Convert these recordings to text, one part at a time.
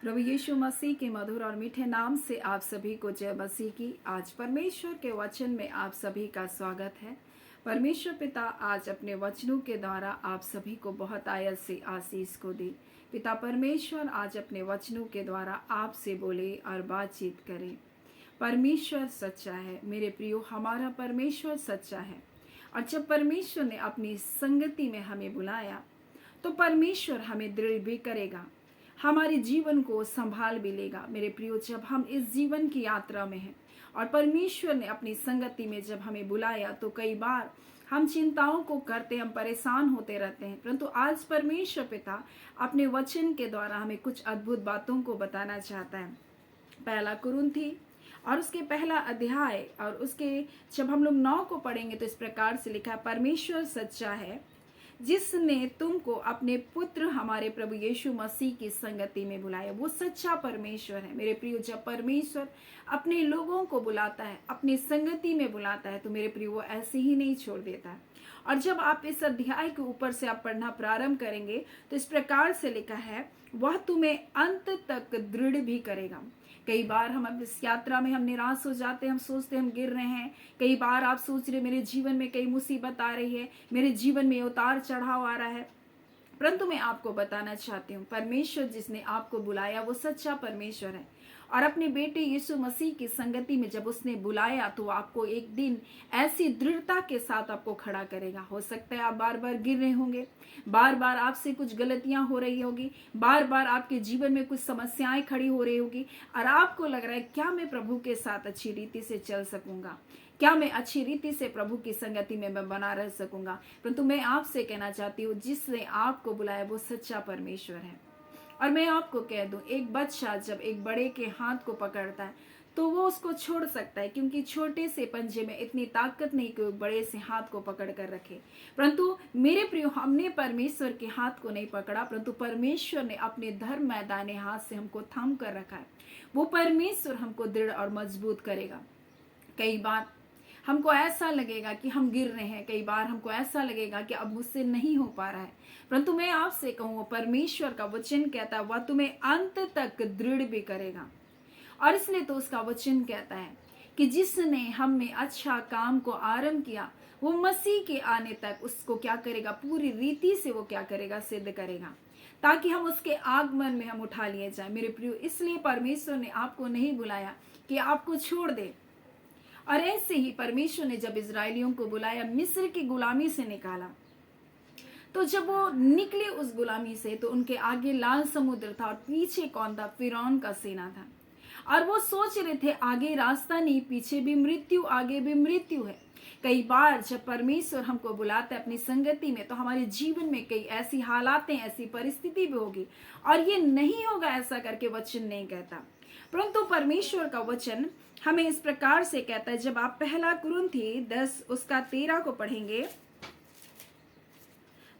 प्रभु यीशु मसीह के मधुर और मीठे नाम से आप सभी को जय मसीह की। आज परमेश्वर के वचन में आप सभी का स्वागत है। परमेश्वर पिता आज अपने वचनों के द्वारा आप सभी को बहुत आयत से आशीष को दे। पिता परमेश्वर आज अपने वचनों के द्वारा आपसे बोले और बातचीत करें। परमेश्वर सच्चा है मेरे प्रियो, हमारा परमेश्वर सच्चा है। और जब परमेश्वर ने अपनी संगति में हमें बुलाया तो परमेश्वर हमें दृढ़ भी करेगा, हमारे जीवन को संभाल भी लेगा। मेरे प्रियो, जब हम इस जीवन की यात्रा में हैं और परमेश्वर ने अपनी संगति में जब हमें बुलाया तो कई बार हम चिंताओं को करते, हम परेशान होते रहते हैं, परंतु आज परमेश्वर पिता अपने वचन के द्वारा हमें कुछ अद्भुत बातों को बताना चाहता है। पहला कुरिन्थी और उसके पहला अध्याय और उसके जब हम लोग 9 को पढ़ेंगे तो इस प्रकार से लिखा है, परमेश्वर सच्चा है जिसने तुमको अपने पुत्र हमारे प्रभु यीशु मसीह की संगति में बुलाया। वो सच्चा परमेश्वर है। मेरे प्रियो, जब परमेश्वर अपने लोगों को बुलाता है, अपनी संगति में बुलाता है, तो मेरे प्रियो वो ऐसे ही नहीं छोड़ देता है। और जब आप इस अध्याय के ऊपर से आप पढ़ना प्रारंभ करेंगे तो इस प्रकार से लिखा है, वह तुम्हें अंत तक दृढ़ भी करेगा। कई बार हम अब इस यात्रा में हम निराश हो जाते हैं, हम सोचते हैं हम गिर रहे हैं। कई बार आप सोच रहे मेरे जीवन में कई मुसीबत आ रही है, मेरे जीवन में उतार चढ़ाव आ रहा है, परंतु मैं आपको बताना चाहती हूँ परमेश्वर जिसने आपको बुलाया वो सच्चा परमेश्वर है। और अपने बेटे यीशु मसीह की संगति में जब उसने बुलाया तो आपको एक दिन ऐसी दृढ़ता के साथ आपको खड़ा करेगा। हो सकता है आप बार बार गिर रहे होंगे, बार बार आपसे कुछ गलतियां हो रही होगी, बार बार आपके जीवन में कुछ समस्याएं खड़ी हो रही होगी और आपको लग रहा है क्या मैं प्रभु के साथ अच्छी रीति से चल सकूंगा, क्या मैं अच्छी रीति से प्रभु की संगति में मैं बना रह सकूंगा। परंतु मैं आपसे कहना चाहती हूँ जिसने आपको बुलाया वो सच्चा परमेश्वर है। और मैं आपको कह दूं, एक बच्चा जब एक बड़े के हाथ को पकड़ता है तो वो उसको छोड़ सकता है, क्योंकि छोटे से पंजे में इतनी ताकत नहीं कि वो बड़े से हाथ को पकड़ कर रखे। परंतु मेरे प्रियो, हमने परमेश्वर के हाथ को नहीं पकड़ा, परंतु परमेश्वर ने अपने धर्म मैदाने हाथ से हमको थाम कर रखा है। वो परमेश्वर हमको दृढ़ और मजबूत करेगा। कई बार हमको ऐसा लगेगा कि हम गिर रहे हैं, कई बार हमको ऐसा लगेगा कि अब मुझसे नहीं हो पा रहा है, परंतु मैं आपसे कहूँ परमेश्वर का वचन कहता है वह तुम्हें अंत तक दृढ़ भी करेगा। और इसलिए तो उसका वचन कहता है कि जिसने हम में अच्छा काम को आरंभ किया वो मसीह के आने तक उसको क्या करेगा, पूरी रीति से वो क्या करेगा, सिद्ध करेगा, ताकि हम उसके आगमन में हम उठा लिए जाए। मेरे प्रियो, इसलिए परमेश्वर ने आपको नहीं बुलाया कि आपको छोड़ दे। और ऐसे ही परमेश्वर ने जब इजरायलियों को बुलाया, मिस्र की गुलामी से निकाला, तो जब वो निकले उस गुलामी से तो उनके आगे लाल समुद्र था और पीछे कौन था, फिरौन का सेना था। और वो सोच रहे थे आगे रास्ता नहीं, पीछे भी मृत्यु, आगे भी मृत्यु है। कई बार जब परमेश्वर हमको बुलाता है अपनी संगति में तो हमारे जीवन में कई ऐसी हालातें, ऐसी परिस्थिति भी होगी और ये नहीं होगा ऐसा करके वचन नहीं कहता, परंतु परमेश्वर का वचन हमें इस प्रकार से कहता है। जब आप पहला कुरिन्थी 10 उसका 13 को पढ़ेंगे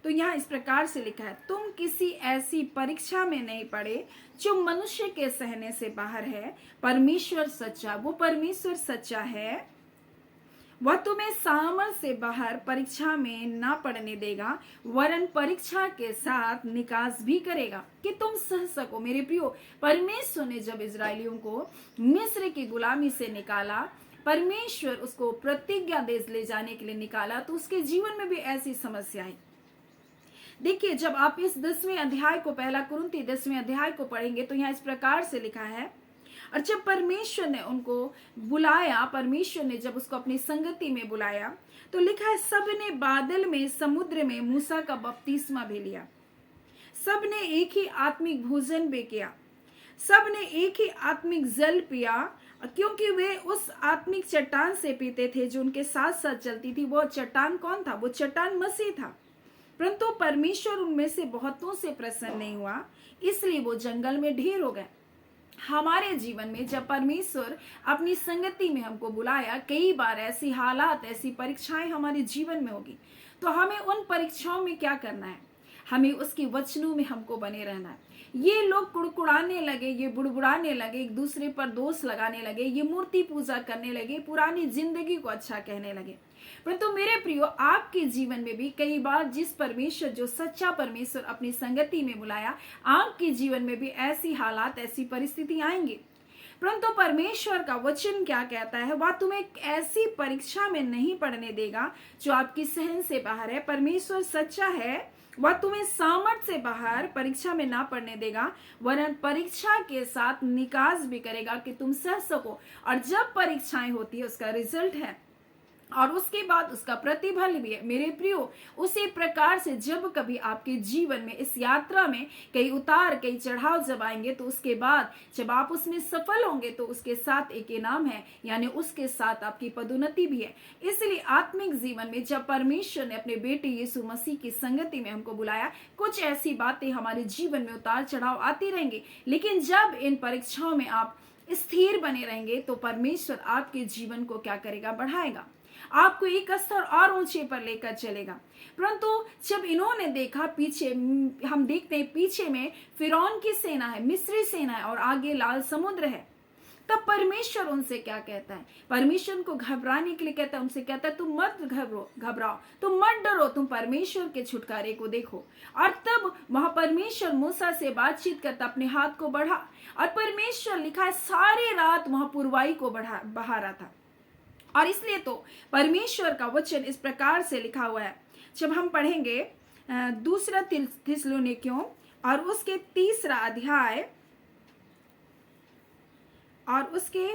तो यहाँ इस प्रकार से लिखा है, तुम किसी ऐसी परीक्षा में नहीं पड़े जो मनुष्य के सहने से बाहर है। परमेश्वर सच्चा, वो परमेश्वर सच्चा है, वह तुम्हें सामर्थ से बाहर परीक्षा में ना पड़ने देगा, वरन परीक्षा के साथ निकास भी करेगा कि तुम सह सको। मेरे प्रियो, परमेश्वर ने जब इजरायलियों को मिस्र की गुलामी से निकाला, परमेश्वर उसको प्रतिज्ञा देश ले जाने के लिए निकाला, तो उसके जीवन में भी ऐसी समस्याएं। देखिए, जब आप इस 10वें अध्याय को, पहला कुरिन्थी 10वें अध्याय को पढ़ेंगे तो यहाँ इस प्रकार से लिखा है, और जब परमेश्वर ने उनको बुलाया, परमेश्वर ने जब उसको अपनी संगति में बुलाया तो लिखा है, सब ने बादल में, समुद्र में मूसा का बपतिस्मा भी लिया, सब ने एक ही आत्मिक भोजन भी किया, सब ने एक ही आत्मिक जल पिया, क्योंकि वे उस आत्मिक चट्टान से पीते थे जो उनके साथ साथ चलती थी। वो चट्टान कौन था? वो चट्टान मसीह था। परंतु परमेश्वर उनमें से बहुतों से प्रसन्न नहीं हुआ, इसलिए वो जंगल में ढेर हो गए। हमारे जीवन में जब परमेश्वर अपनी संगति में हमको बुलाया, कई बार ऐसी हालात, ऐसी परीक्षाएं हमारे जीवन में होगी, तो हमें उन परीक्षाओं में क्या करना है? हमें उसके वचनों में हमको बने रहना है। ये लोग कुड़कुड़ाने लगे, ये बुड़बुड़ाने लगे, एक दूसरे पर दोष लगाने लगे, ये मूर्ति पूजा करने लगे, पुरानी जिंदगी को अच्छा कहने लगे। परंतु मेरे प्रियो, आपके जीवन में भी कई बार जिस परमेश्वर, जो सच्चा परमेश्वर अपनी संगति में बुलाया, आपके जीवन में भी ऐसी हालात, ऐसी परिस्थिति आएंगी। परंतु परमेश्वर का वचन क्या कहता है, वह तुम्हें ऐसी परीक्षा में नहीं पड़ने देगा जो आपकी सहन से बाहर है। परमेश्वर सच्चा है, वह तुम्हें सामर्थ्य से बाहर परीक्षा में ना पड़ने देगा, वरन परीक्षा के साथ निकास भी करेगा कि तुम सह सको। और जब परीक्षाएं होती है, उसका रिजल्ट है और उसके बाद उसका प्रतिफल भी है। मेरे प्रियो, उसी प्रकार से जब कभी आपके जीवन में, इस यात्रा में कई उतार, कई चढ़ाव जब आएंगे, तो उसके बाद जब आप उसमें सफल होंगे तो उसके साथ एक इनाम है, यानी उसके साथ आपकी पदोन्नति भी है। इसलिए आत्मिक जीवन में जब परमेश्वर ने अपने बेटे यीशु मसीह की संगति में हमको बुलाया, कुछ ऐसी बातें हमारे जीवन में उतार चढ़ाव आती रहेंगी, लेकिन जब इन परीक्षाओं में आप स्थिर बने रहेंगे तो परमेश्वर आपके जीवन को क्या करेगा, बढ़ाएगा, आपको एक स्तर और ऊंचे पर लेकर चलेगा। परंतु जब इन्होंने देखा, पीछे हम देखते हैं, पीछे में फिरौन की सेना है, मिस्री सेना है और आगे लाल समुद्र है, तब परमेश्वर उनसे क्या कहता है, परमेश्वर उनको घबराने के लिए कहता है, उनसे कहता है तुम मत घबराओ, तुम मत डरो, तुम परमेश्वर के छुटकारे को देखो। और तब वहां परमेश्वर मूसा से बातचीत करता, अपने हाथ को बढ़ा, और परमेश्वर लिखा है सारी रात वहां पुरवाई को बहा रहा था। और इसलिए तो परमेश्वर का वचन इस प्रकार से लिखा हुआ है, जब हम पढ़ेंगे दूसरा थिस्सलुनीकियों और उसके 3 अध्याय और उसके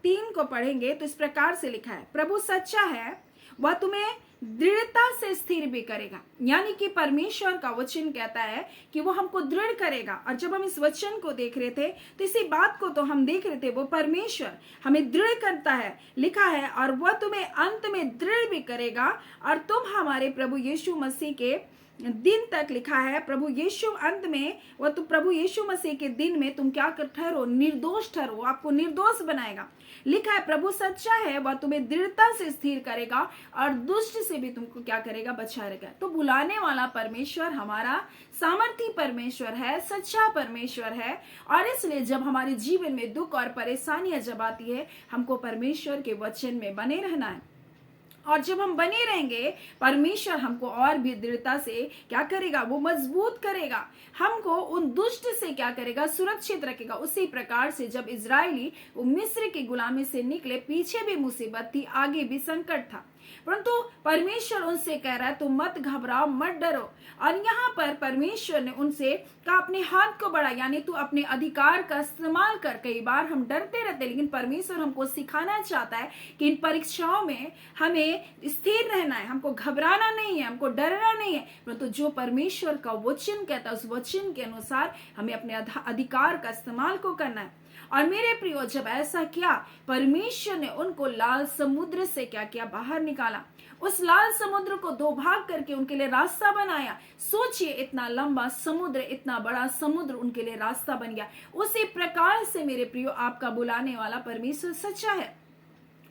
3 को पढ़ेंगे तो इस प्रकार से लिखा है, प्रभु सच्चा है, वह तुम्हें दृढ़ता से स्थिर भी करेगा। यानी कि परमेश्वर का वचन कहता है कि वो हमको दृढ़ करेगा। और जब हम इस वचन को देख रहे थे तो इसी बात को तो हम देख रहे थे, वो परमेश्वर हमें दृढ़ करता है, लिखा है, और वह तुम्हें अंत में दृढ़ भी करेगा और तुम हमारे प्रभु यीशु मसीह के दिन तक, लिखा है प्रभु यीशु अंत में, वह तो प्रभु यीशु मसीह के दिन में तुम क्या ठहरो, निर्दोष ठहरो, आपको निर्दोष बनाएगा। लिखा है प्रभु सच्चा है, वह तुम्हें दृढ़ता से स्थिर करेगा और दुष्ट से भी तुमको क्या करेगा, बचाएगा। तो बुलाने वाला परमेश्वर हमारा सामर्थी परमेश्वर है, सच्चा परमेश्वर है। और इसलिए जब हमारे जीवन में दुख और परेशानियां जब आती है, हमको परमेश्वर के वचन में बने रहना है। और जब हम बने रहेंगे, परमेश्वर हमको और भी दृढ़ता से क्या करेगा, वो मजबूत करेगा, हमको उन दुष्ट से क्या करेगा, सुरक्षित रखेगा। उसी प्रकार से जब इजरायली वो मिस्र की गुलामी से निकले, पीछे भी मुसीबत थी, आगे भी संकट था, परंतु परमेश्वर उनसे कह रहा है तुम मत घबराओ, मत डरो। और यहाँ पर परमेश्वर ने उनसे कहा अपने हाथ को बढ़ा, यानी तू अपने अधिकार का इस्तेमाल कर। कई बार हम डरते रहते, लेकिन परमेश्वर हमको सिखाना चाहता है कि इन परीक्षाओं में हमें स्थिर रहना है, हमको घबराना नहीं है, हमको डरना नहीं है, परंतु जो परमेश्वर का वचन कहता है उस वचन के अनुसार हमें अपने अधिकार का इस्तेमाल को करना है। और मेरे प्रियो, जब ऐसा किया, परमेश्वर ने उनको लाल समुद्र से क्या किया, बाहर निकाला। उस लाल समुद्र को 2 भाग करके उनके लिए रास्ता बनाया। सोचिए, इतना लंबा समुद्र, इतना बड़ा समुद्र उनके लिए रास्ता बन गया। उसी प्रकार से मेरे प्रियो, आपका बुलाने वाला परमेश्वर सच्चा है।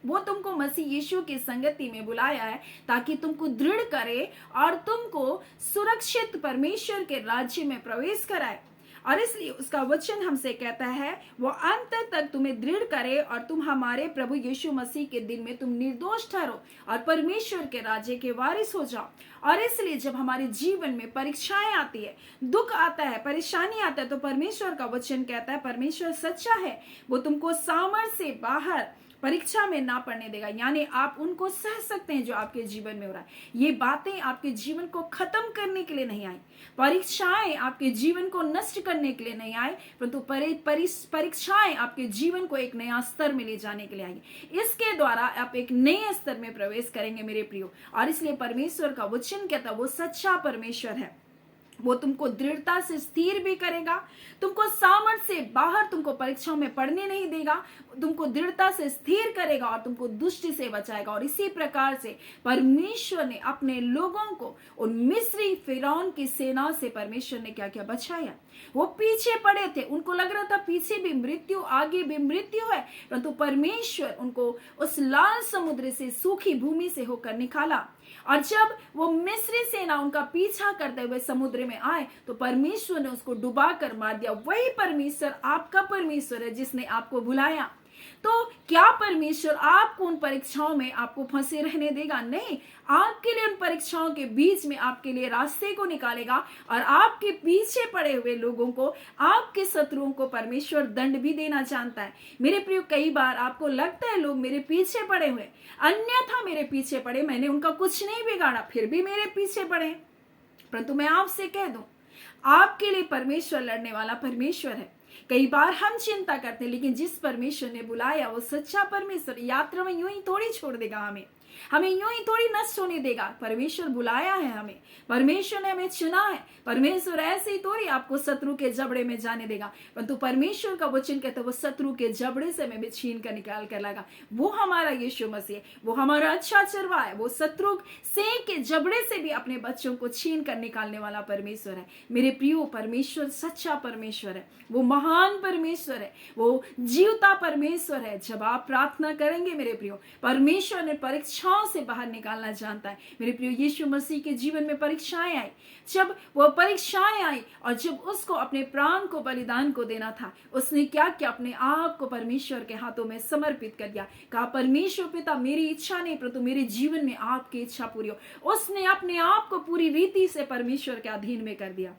वो तुमको मसीह यीशु की संगति में बुलाया है ताकि तुमको दृढ़ करे और तुमको सुरक्षित परमेश्वर के राज्य में प्रवेश कराए। और इसलिए उसका वचन हमसे कहता है वो अंत तक तुम्हें दृढ़ करे और तुम हमारे प्रभु यीशु मसीह के दिन में तुम निर्दोष ठहरो और परमेश्वर के राज्य के वारिस हो जाओ। और इसलिए जब हमारे जीवन में परीक्षाएं आती है, दुख आता है, परेशानी आता है, तो परमेश्वर का वचन कहता है परमेश्वर सच्चा है, वो तुमको सामर्थ्य से बाहर परीक्षा में ना पड़ने देगा। यानी आप उनको सह सकते हैं जो आपके जीवन में हो रहा है। ये बातें आपके जीवन को खत्म करने के लिए नहीं आई, परीक्षाएं आपके जीवन को नष्ट करने के लिए नहीं आई, परंतु परीक्षाएं आपके जीवन को एक नया स्तर में ले जाने के लिए आई। इसके द्वारा आप एक नए स्तर में प्रवेश करेंगे मेरे प्रियो। और इसलिए परमेश्वर का वचन कहता है वो सच्चा परमेश्वर है, वो तुमको दृढ़ता से स्थिर भी करेगा, तुमको सामर्थ्य से बाहर तुमको परीक्षाओं में पढ़ने नहीं देगा, तुमको दृढ़ता से स्थिर करेगा और तुमको दुष्ट से बचाएगा। और इसी प्रकार से परमेश्वर ने अपने लोगों को उन मिस्री फिरौन की सेना से परमेश्वर ने क्या क्या बचाया। वो पीछे पड़े थे, उनको लग रहा था पीछे भी मृत्यु, आगे भी मृत्यु है, परंतु परमेश्वर उनको उस लाल समुद्र से, सूखी भूमि से होकर निकाला। और जब वो मिस्री सेना उनका पीछा करते हुए समुद्र में आए तो परमेश्वर ने उसको डुबा कर मार दिया। वही परमेश्वर आपका परमेश्वर है जिसने आपको बुलाया। तो क्या परमेश्वर आपको उन परीक्षाओं में आपको फंसे रहने देगा? नहीं, आपके लिए उन परीक्षाओं के बीच में आपके लिए रास्ते को निकालेगा और आपके पीछे पड़े हुए लोगों को, आपके शत्रुओं को परमेश्वर दंड भी देना जानता है। मेरे प्रिय, कई बार आपको लगता है लोग मेरे पीछे पड़े हुए, अन्यथा मेरे पीछे पड़े, मैंने उनका कुछ नहीं बिगाड़ा, फिर भी मेरे पीछे पड़े। परंतु मैं आपसे कह दूं, आपके लिए परमेश्वर लड़ने वाला परमेश्वर है। कई बार हम चिंता करते हैं, लेकिन जिस परमेश्वर ने बुलाया वो सच्चा परमेश्वर यात्रा में यूं ही थोड़ी छोड़ देगा, हमें यूं ही थोड़ी नष्ट होने देगा। परमेश्वर बुलाया है हमें, परमेश्वर ने हमें चुना है। परमेश्वर ऐसे ही थोड़ी आपको शत्रु के जबड़े में जाने देगा, परंतु परमेश्वर का वचन कहता है वो शत्रु के जबड़े से हमें छीन कर निकाल कर लाएगा। वो हमारा यीशु मसीह, वो हमारा अच्छा चरवा है, वो शत्रु से के जबड़े से भी अपने बच्चों को छीन कर निकालने वाला परमेश्वर है। मेरे प्रियो, परमेश्वर सच्चा परमेश्वर है, वो महान परमेश्वर है, वो जीवता परमेश्वर है। जब आप प्रार्थना करेंगे मेरे प्रियो, परमेश्वर ने परीक्षाओं से बाहर निकालना जानता है। मेरे प्रियो, यीशु मसीह के जीवन में परीक्षाएं आई, जब वो परीक्षाएं आई और जब उसको अपने प्राण को बलिदान को देना था, उसने क्या किया? अपने आप को परमेश्वर के हाथों में समर्पित कर दिया। कहा, परमेश्वर पिता, मेरी इच्छा नहीं परंतु मेरे जीवन में आपकी इच्छा पूरी हो। उसने अपने आप को पूरी रीति से परमेश्वर के अधीन में कर दिया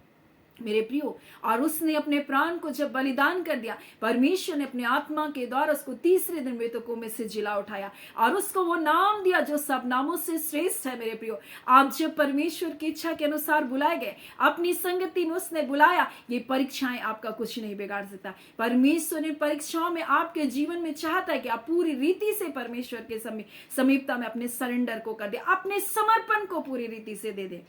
मेरे प्रियो, और उसने अपने प्राण को जब बलिदान कर दिया, परमेश्वर ने अपने आत्मा के द्वारा उसको तीसरे दिन मृतकों में से जिला उठाया और उसको वो नाम दिया जो सब नामों से श्रेष्ठ है। मेरे प्रियो, आप जब परमेश्वर की इच्छा के अनुसार बुलाए गए, अपनी संगति में उसने बुलाया, ये परीक्षाएं आपका कुछ नहीं बिगाड़ सकता। परमेश्वर ने परीक्षाओं में आपके जीवन में चाहता है कि आप पूरी रीति से परमेश्वर के समीपता में अपने सरेंडर को कर दे, अपने समर्पण को पूरी रीति से दे दे।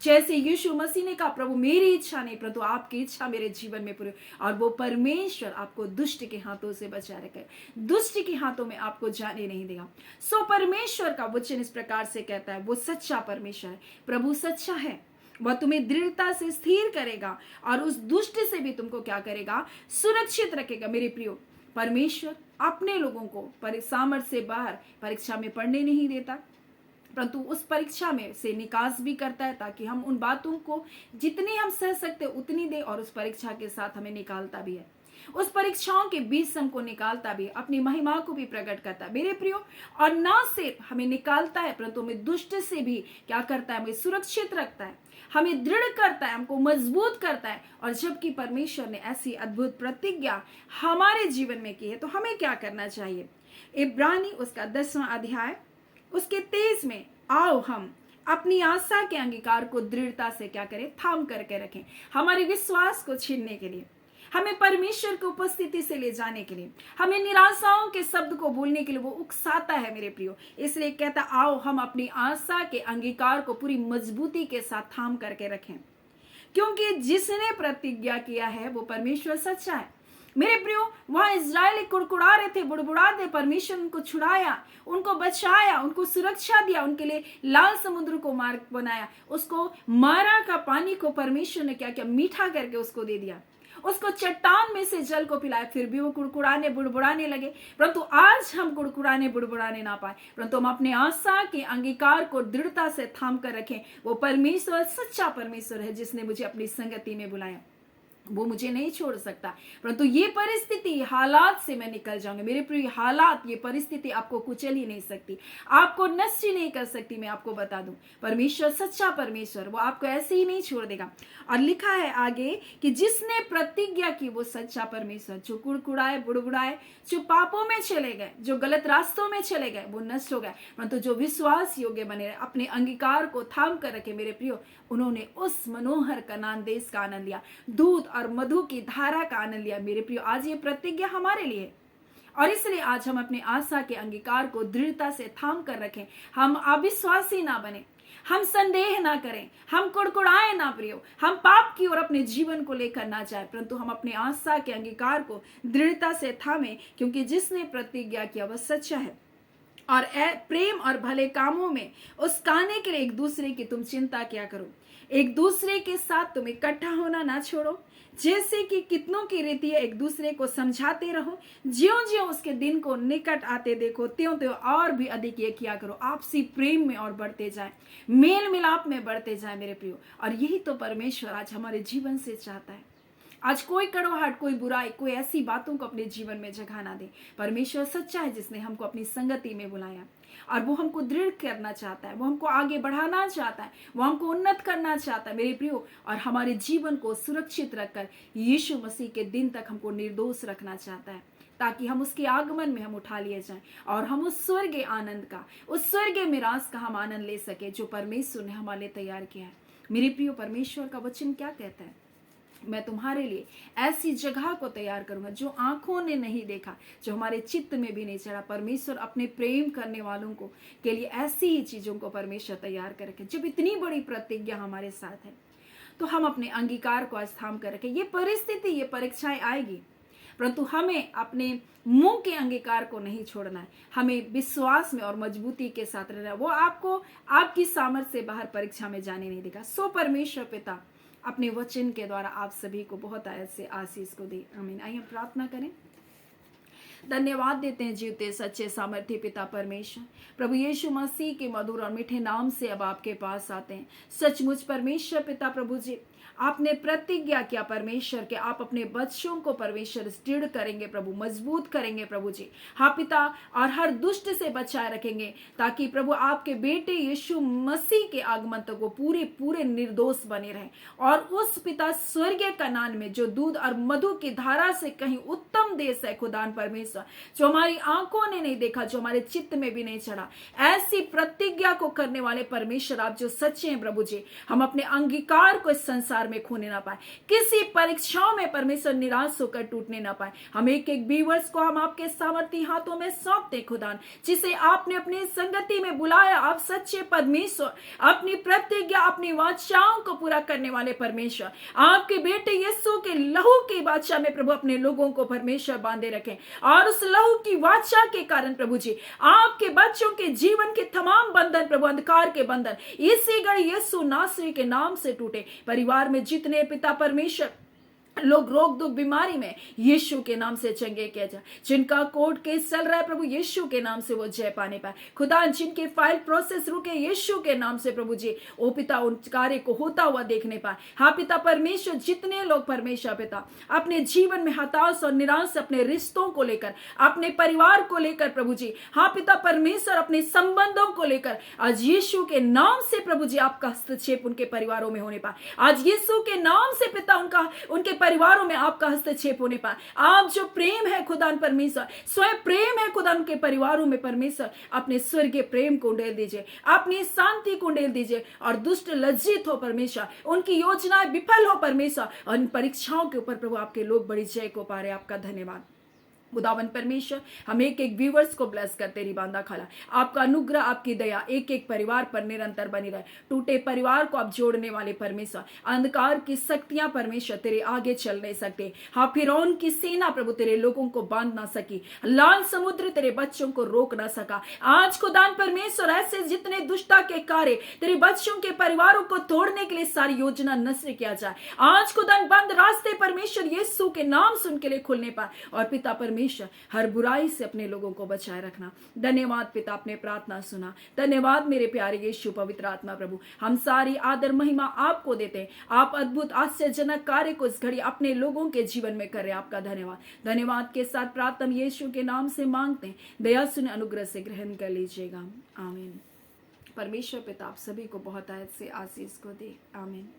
जैसे यीशु मसीह ने कहा, प्रभु मेरी इच्छा नहीं परंतु आपकी इच्छा मेरे जीवन में पूरी, और वो परमेश्वर आपको दुष्ट के हाथों से बचा रखे, दुष्ट के हाथों में आपको जाने नहीं देगा। सो परमेश्वर का वचन इस प्रकार से कहता है, वो सच्चा परमेश्वर है, प्रभु सच्चा है, वह तुम्हें दृढ़ता से स्थिर करेगा और उस दुष्ट से भी तुमको क्या करेगा? सुरक्षित रखेगा। मेरे प्रियो, परमेश्वर अपने लोगों को सामर्थ्य से बाहर परीक्षा में पढ़ने नहीं देता, परंतु उस परीक्षा में से निकास भी करता है ताकि हम उन बातों को जितनी हम सह सकते उतनी दे, और उस परीक्षा के साथ हमें निकालता भी है, उस परीक्षाओं के बीच से हमको निकालता भी, अपनी महिमा को भी प्रकट करता है मेरे प्रियो। और ना सिर्फ हमें निकालता है परंतु हमें दुष्ट से भी क्या करता है? हमें सुरक्षित रखता है, हमें दृढ़ करता है, हमको मजबूत करता है। और जबकि परमेश्वर ने ऐसी अद्भुत प्रतिज्ञा हमारे जीवन में की है तो हमें क्या करना चाहिए? इब्रानी उसका 10वां अध्याय उसके 23 में, आओ हम अपनी आशा के अंगीकार को दृढ़ता से क्या करें? थाम करके रखें। हमारे विश्वास को छीनने के लिए, हमें परमेश्वर की उपस्थिति से ले जाने के लिए, हमें निराशाओं के शब्द को बोलने के लिए वो उकसाता है मेरे प्रियो। इसलिए कहता, आओ हम अपनी आशा के अंगीकार को पूरी मजबूती के साथ थाम करके रखें, क्योंकि जिसने प्रतिज्ञा किया है वो परमेश्वर सच्चा है। मेरे प्रियो, वहां इजरायली कुड़कुड़ा रहे थे, बुड़बुड़ा दे, परमेश्वर उनको छुड़ाया, उनको बचाया, उनको सुरक्षा दिया, उनके लिए लाल समुद्र को मार्ग बनाया, उसको मारा का पानी को परमेश्वर ने क्या किया? मीठा करके उसको दे दिया, उसको चट्टान में से जल को पिलाया, फिर भी वो कुड़कुड़ाने बुड़बुड़ाने लगे। परंतु आज हम कुड़कुड़ाने बुड़बुड़ाने ना पाए, परंतु हम अपने आशा के अंगीकार को दृढ़ता से थाम कर रखें। वो परमेश्वर सच्चा परमेश्वर है जिसने मुझे अपनी संगति में बुलाया, वो मुझे नहीं छोड़ सकता। परंतु ये परिस्थिति, हालात से मैं निकल जाऊंगी मेरे प्रिय। हालात, ये परिस्थिति आपको कुचल ही नहीं सकती, आपको नष्ट ही नहीं कर सकती। मैं आपको बता दूं, परमेश्वर सच्चा परमेश्वर, वो आपको ऐसे ही नहीं छोड़ देगा। और लिखा है आगे कि जिसने प्रतिज्ञा की वो सच्चा परमेश्वर, जो कुड़कुड़ाए बुड़बुड़ाए, जो पापों में चले गए, जो गलत रास्तों में चले गए, वो नष्ट हो गए, परंतु जो विश्वास योग्य बने रहे, अपने अंगीकार को थाम कर रखे मेरे प्रियो, उन्होंने उस मनोहर कनान देश का आनंद लिया, दूध और मधु की धारा का आनंद लिया। मेरे प्रियो, आज ये प्रतिज्ञा हमारे लिए, और इसलिए आज हम अपने आशा के अंगीकार को दृढ़ता से थाम कर रखें। हम अविश्वासी ना बने, हम संदेह ना करें, हम कुड़कुड़ाए ना प्रियो, हम पाप की ओर अपने जीवन को लेकर ना जाए, परंतु हम अपने आशा के अंगीकार को दृढ़ता से थामें, क्योंकि जिसने प्रतिज्ञा किया वह सच्चा है। और प्रेम और भले कामों में उसकाने के लिए एक दूसरे की तुम चिंता क्या करो। एक दूसरे के साथ तुम इकट्ठा होना ना छोड़ो, जैसे कि कितनों की रीति है, एक दूसरे को समझाते रहो। ज्यों ज्यों उसके दिन को निकट आते देखो, त्यों त्यों और भी अधिक ये किया करो। आपसी प्रेम में और बढ़ते जाए, मेल मिलाप में बढ़ते जाए मेरे प्रियो। और यही तो परमेश्वर आज हमारे जीवन से चाहता है। आज कोई कड़वाहट, कोई बुराई, कोई ऐसी बातों को अपने जीवन में जगह ना दे। परमेश्वर सच्चा है जिसने हमको अपनी संगति में बुलाया, और वो हमको दृढ़ करना चाहता है, वो हमको आगे बढ़ाना चाहता है, वो हमको उन्नत करना चाहता है मेरे प्रियो। और हमारे जीवन को सुरक्षित रखकर यीशु मसीह के दिन तक हमको निर्दोष रखना चाहता है, ताकि हम उसके आगमन में हम उठा लिए जाएं और हम उस स्वर्गीय आनंद का, उस स्वर्गीय मिरास का हम आनंद ले सके जो परमेश्वर ने हमारे लिए तैयार किया है। मेरे प्रियो, परमेश्वर का वचन क्या कहता है? मैं तुम्हारे लिए ऐसी जगह को तैयार करूंगा जो आंखों ने नहीं देखा, जो हमारे चित्त में भी नहीं चढ़ा। परमेश्वर अपने प्रेम करने वालों को के लिए ऐसी ही चीजों को परमेश्वर तैयार कर रखे। जब इतनी बड़ी प्रतिज्ञा हमारे साथ है, तो हम अपने अंगीकार को स्थान कर रखें। ये परिस्थिति, ये परीक्षाएं आएगी, परंतु हमें अपने मुंह के अंगीकार को नहीं छोड़ना है। हमें विश्वास में और मजबूती के साथ रहना है। वो आपको आपकी सामर्थ्य से बाहर परीक्षा में जाने नहीं देगा। सो परमेश्वर पिता अपने वचन के द्वारा आप सभी को बहुत आयत से आशीष को दे। आमीन। आइए हम प्रार्थना करें। धन्यवाद देते हैं जीवते सच्चे सामर्थ्य पिता परमेश्वर, प्रभु यीशु मसीह के मधुर और मीठे नाम से अब आपके पास आते हैं। सचमुच परमेश्वर पिता प्रभु जी, आपने प्रतिज्ञा किया परमेश्वर के आप अपने बच्चों को परमेश्वर दृढ़ करेंगे प्रभु, मजबूत करेंगे प्रभु जी। हाँ पिता, और हर दुष्ट से बचाए रखेंगे, ताकि प्रभु आपके बेटे यीशु मसीह के आगमन तक वो पूरे पूरे निर्दोष बने रहे। और उस पिता स्वर्गीय कनान में जो दूध और मधु की धारा से कहीं उत्तम देश है खुदान परमेश्वर, जो हमारी आंखों ने नहीं देखा, जो हमारे चित्त में भी नहीं चढ़ा, ऐसी प्रतिज्ञा को करने वाले परमेश्वर आप जो सच्चे हैं प्रभु जी, हम अपने अंगीकार को इस संसार में खोने ना पाए, किसी परीक्षाओं में परमेश्वर निराश होकर टूटने ना पाए। हम एक एक व्यूअर्स को हम आपके सामर्थी हाथों में सौंपते खुदा, जिसे आपने अपनी संगति में बुलाया। आप सच्चे परमेश्वर, अपनी प्रतिज्ञा, अपनी वाचाओं को पूरा करने वाले परमेश्वर, आपके बेटे यीशु के लहू की वाचा में प्रभु अपने लोगों को परमेश्वर बांधे रखें। और उस लहू की वाचा के कारण प्रभु जी आपके बच्चों के जीवन के तमाम बंधन प्रभु, अंधकार के बंधन इसी घड़ी यीशु नासरी के नाम से टूटे। परिवार में जितने पिता परमेश्वर लोग रोग दुख बीमारी में यीशु के नाम से चंगे किया जाए, जिनका कोर्ट केस चल रहा है प्रभु यीशु के नाम से वो जय पाने पाए खुदा, जिनके फाइल प्रोसेस रुके यीशु के नाम से प्रभु जी ओ पिता उन कार्य को होता हुआ देखने पाए। हाँ पिता परमेश्वर, जितने लोग परमेश्वर पिता अपने जीवन में हताश और निराश, अपने रिश्तों को लेकर, अपने परिवार को लेकर प्रभु जी, हाँ पिता परमेश्वर अपने संबंधों को लेकर, आज यीशु के नाम से प्रभु जी आपका हस्तक्षेप उनके परिवारों में होने पाए। आज यीशु के नाम से पिता उनके परिवारों में आपका हस्तक्षेप होने पाए। आप जो प्रेम है खुदान परमेश्वर, स्वयं प्रेम है खुदा, उनके परिवारों में परमेश्वर अपने स्वर्गीय प्रेम को उंडेल दीजिए, अपनी शांति को उंडेल दीजिए, और दुष्ट लज्जित हो परमेश्वर, उनकी योजनाएं विफल हो परमेश्वर, और इन परीक्षाओं के ऊपर प्रभु आपके लोग बड़ी जय को पा रहे। आपका धन्यवाद खुदावन परमेश्वर। हम एक एक व्यूअर्स को ब्लेस करते रही बांदा खाला, आपका अनुग्रह, आपकी दया एक एक परिवार पर निरंतर बनी रहे। टूटे परिवार को आप जोड़ने वाले परमेश्वर, अंधकार की शक्तियां परमेश्वर तेरे आगे चल नहीं सकते। हाँ, फिरौन की सेना प्रभु तेरे लोगों को बांध ना सकी, लाल समुद्र तेरे बच्चों को रोक ना सका। आज खुदान परमेश्वर ऐसे जितने दुष्टता के कार्य तेरे बच्चों के परिवारों को तोड़ने के लिए सारी योजना नष्ट किया जाए। आज खुदान बंद रास्ते परमेश्वर यीशु के नाम सुन के लिए खुलने पाए, और पिता परमेश्वर हर बुराई से अपने लोगों को बचाए रखना। धन्यवाद पिता, अपने प्रार्थना सुना। धन्यवाद मेरे प्यारे यीशु पवित्र आत्मा प्रभु, हम सारी आदर महिमा आपको देते हैं। आप अद्भुत आश्चर्यजनक कार्य को इस घड़ी अपने लोगों के जीवन में कर रहे हैं। आपका धन्यवाद। धन्यवाद के साथ प्रार्थना यीशु के नाम से मांगते हैं, दया सुन अनुग्रह से ग्रहण कर लीजिएगा। आमीन। परमेश्वर पिता आप सभी को बहुत आयत से आशीष को दे। आमीन।